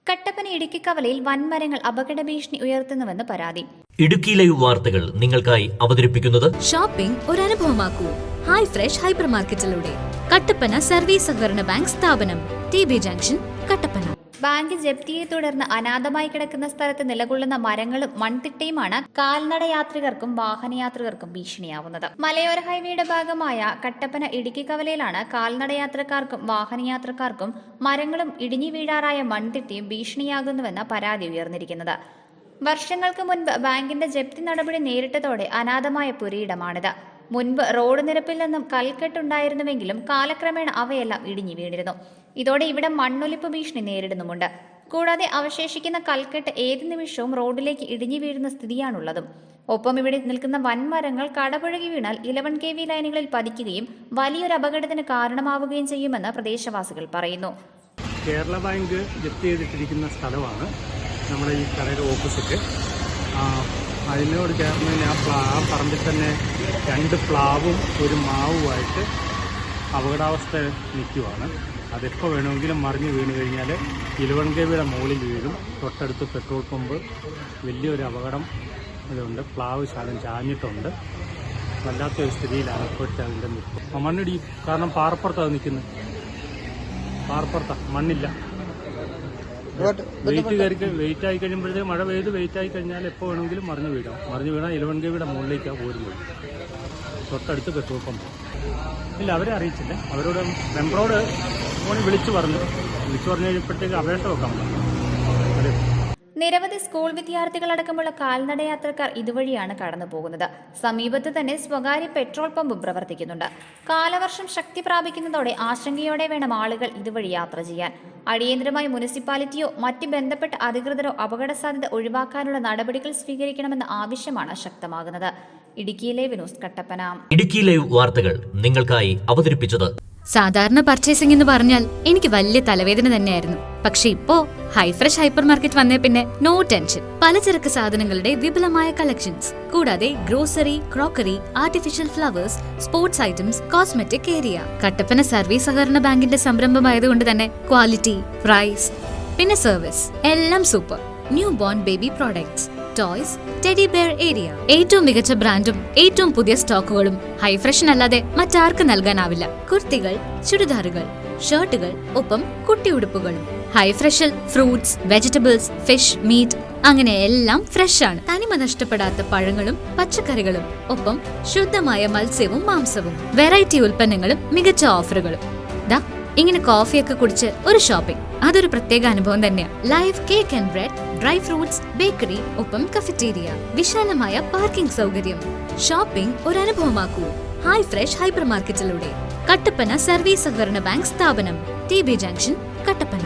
കട്ടപ്പന ഇടുക്കി കവലയിൽ വൻമരങ്ങൾ അപകട ഭീഷണി ഉയർത്തുന്നുവെന്ന് പരാതി. ഇടുക്കി ലൈവ് വാർത്തകൾ നിങ്ങൾക്കായി അവതരിപ്പിക്കുന്നത് ഷോപ്പിംഗ് ഒരു അനുഭവമാക്കൂ. ഹൈ ഫ്രഷ് ഹൈപ്പർ മാർക്കറ്റിലൂടെ കട്ടപ്പന സർവീസ് സഹകരണ ബാങ്ക് സ്ഥാപനം, TB ജംഗ്ഷൻ, കട്ടപ്പന. ബാങ്ക് ജപ്തിയെ തുടർന്ന് അനാഥമായി കിടക്കുന്ന സ്ഥലത്ത് നിലകൊള്ളുന്ന മരങ്ങളും മൺതിട്ടയുമാണ് കാൽനട യാത്രികർക്കും വാഹനയാത്രികർക്കും ഭീഷണിയാവുന്നത്. മലയോര ഹൈവേയുടെ ഭാഗമായ കട്ടപ്പന ഇടുക്കി കവലയിലാണ് കാൽനട യാത്രക്കാർക്കും വാഹനയാത്രക്കാർക്കും മരങ്ങളും ഇടിഞ്ഞു വീഴാറായ മൺതിട്ടയും ഭീഷണിയാകുന്നുവെന്ന പരാതി ഉയർന്നിരിക്കുന്നത്. വർഷങ്ങൾക്ക് മുൻപ് ബാങ്കിന്റെ ജപ്തി നടപടി നേരിട്ടതോടെ അനാഥമായ പുരയിടമാണിത്. മുൻപ് റോഡ് നിരപ്പിൽ നിന്നും കൽക്കെട്ടുണ്ടായിരുന്നുവെങ്കിലും കാലക്രമേണ അവയെല്ലാം ഇടിഞ്ഞു വീണിരുന്നു. ഇതോടെ ഇവിടെ മണ്ണൊലിപ്പ് ഭീഷണി നേരിടുന്നുമുണ്ട്. കൂടാതെ അവശേഷിക്കുന്ന കൽക്കെട്ട് ഏത് നിമിഷവും റോഡിലേക്ക് ഇടിഞ്ഞു വീഴുന്ന സ്ഥിതിയാണുള്ളതും. ഒപ്പം ഇവിടെ നിൽക്കുന്ന വൻമരങ്ങൾ കടപുഴകി വീണാൽ 11 kV ലൈനുകളിൽ പതിക്കുകയും വലിയൊരു അപകടത്തിന് കാരണമാവുകയും ചെയ്യുമെന്ന് പ്രദേശവാസികൾ പറയുന്നു. കേരള ബാങ്ക് ജപ്തി ചെയ്തിട്ടിരിക്കുന്ന സ്ഥലമാണ് നമ്മുടെ ഈ കടയുടെ ഓപ്പോസിറ്റ്. അതിനോട് ചേർന്ന് ആ പറമ്പിൽ തന്നെ 2 പ്ലാവും ഒരു മാവുമായിട്ട് അപകടാവസ്ഥ നിൽക്കുവാണ്. അതെപ്പോൾ വേണമെങ്കിലും മറിഞ്ഞ് വീണ് കഴിഞ്ഞാൽ 11 kV മുകളിൽ വീഴും. തൊട്ടടുത്ത് പെട്രോൾ പമ്പ്, വലിയൊരു അപകടം ഇതുണ്ട്. പ്ലാവ് ശാലം ചാഞ്ഞിട്ടുണ്ട്. വല്ലാത്തൊരു സ്ഥിതിയിലാണ് ഇപ്പോഴത്തെ അതിൻ്റെ നിൽക്കും. മണ്ണിടി കാരണം പാറപ്പുറത്താണ് നിൽക്കുന്നത്. പാറപ്പുറത്താണ്, മണ്ണില്ല. വെയിറ്റ് ആയി കഴിയുമ്പോഴത്തേക്ക് മഴ പെയ്ത് വെയിറ്റ് ആയി കഴിഞ്ഞാൽ എപ്പോൾ വേണമെങ്കിലും മറിഞ്ഞു വീഴാം. മറിഞ്ഞു വീണാൽ 11 kV മുകളിലേക്കാണ് പോരുന്നത്. തൊട്ടടുത്ത് പെട്രോൾ പമ്പ് ഇല്ല, അവരെ അറിയിച്ചില്ല. അവരോട് മെമ്പറോട് ഫോണിൽ വിളിച്ചു പറഞ്ഞു കഴിഞ്ഞപ്പോഴത്തേക്ക് അപേക്ഷ വെക്കാൻ പറ്റും. നിരവധി സ്കൂൾ വിദ്യാർത്ഥികളടക്കമുള്ള കാൽനട യാത്രക്കാർ ഇതുവഴിയാണ് കടന്നു പോകുന്നത്. സമീപത്ത് തന്നെ സ്വകാര്യ പെട്രോൾ പമ്പും പ്രവർത്തിക്കുന്നുണ്ട്. കാലവർഷം ശക്തി പ്രാപിക്കുന്നതോടെ ആശങ്കയോടെ വേണം ആളുകൾ ഇതുവഴി യാത്ര ചെയ്യാൻ. അടിയന്തരമായി മുനിസിപ്പാലിറ്റിയോ മറ്റ് ബന്ധപ്പെട്ട അധികൃതരോ അപകട സാധ്യത ഒഴിവാക്കാനുള്ള നടപടികൾ സ്വീകരിക്കണമെന്ന ആവശ്യമാണ് ശക്തമാകുന്നത്. Idukki live news, Kattappana. Idukki live വാർത്തകൾ നിങ്ങൾക്കായി അവതരിപ്പിച്ചത്. സാധാരണ പർച്ചേസിംഗ് എന്ന് പറഞ്ഞാൽ എനിക്ക് വലിയ തലവേദന തന്നെയായിരുന്നു. പക്ഷെ ഇപ്പോ ഹൈ ഫ്രഷ് ഹൈപ്പർ മാർക്കറ്റ് വന്നേ പിന്നെ നോ ടെൻഷൻ. പലചരക്ക് സാധനങ്ങളുടെ വിപുലമായ കളക്ഷൻസ്, കൂടാതെ grocery, crockery, artificial flowers, sports items, cosmetic area. Kattappana service സഹകരണ ബാങ്കിന്റെ സംരംഭമായതുകൊണ്ട് തന്നെ ക്വാളിറ്റി, പ്രൈസ്, പിന്നെ സർവീസ് എല്ലാം super. New born baby products, toys, teddy bear area. ഏറ്റവും മികച്ച ബ്രാൻഡും ഏറ്റവും പുതിയ സ്റ്റോക്കുകളും ഹൈ ഫ്രഷിനല്ലാതെ മറ്റാർക്ക് നൽകാനാവില്ല. കുർത്തികൾ, ചുരിദാറുകൾ, ഷർട്ടുകൾ, ഒപ്പം കുട്ടിയുടുപ്പുകളും. ഹൈ ഫ്രഷിൽ ഫ്രൂട്ട്സ്, വെജിറ്റബിൾസ്, ഫിഷ്, മീറ്റ്, അങ്ങനെ എല്ലാം ഫ്രഷ് ആണ്. തനിമ നഷ്ടപ്പെടാത്ത പഴങ്ങളും പച്ചക്കറികളും, ഒപ്പം ശുദ്ധമായ മത്സ്യവും മാംസവും. വെറൈറ്റി ഉൽപ്പന്നങ്ങളും മികച്ച ഓഫറുകളും. ദാ ഇങ്ങനെ കോഫിയൊക്കെ കുടിച്ച് ഒരു ഷോപ്പിംഗ്, അതൊരു പ്രത്യേക അനുഭവം തന്നെയാണ്. Live cake and bread, dry fruits, bakery, ഒപ്പം കഫറ്റീരിയ, വിശാലമായ പാർക്കിംഗ് സൗകര്യം. ഷോപ്പിംഗ് ഒരു അനുഭവമാക്കൂ. ഹൈ ഫ്രഷ് ഹൈപ്പർ മാർക്കറ്റിലൂടെ കട്ടപ്പന സർവീസ് സഹകരണ ബാങ്ക് സ്ഥാപനം, TB ജംഗ്ഷൻ, കട്ടപ്പന.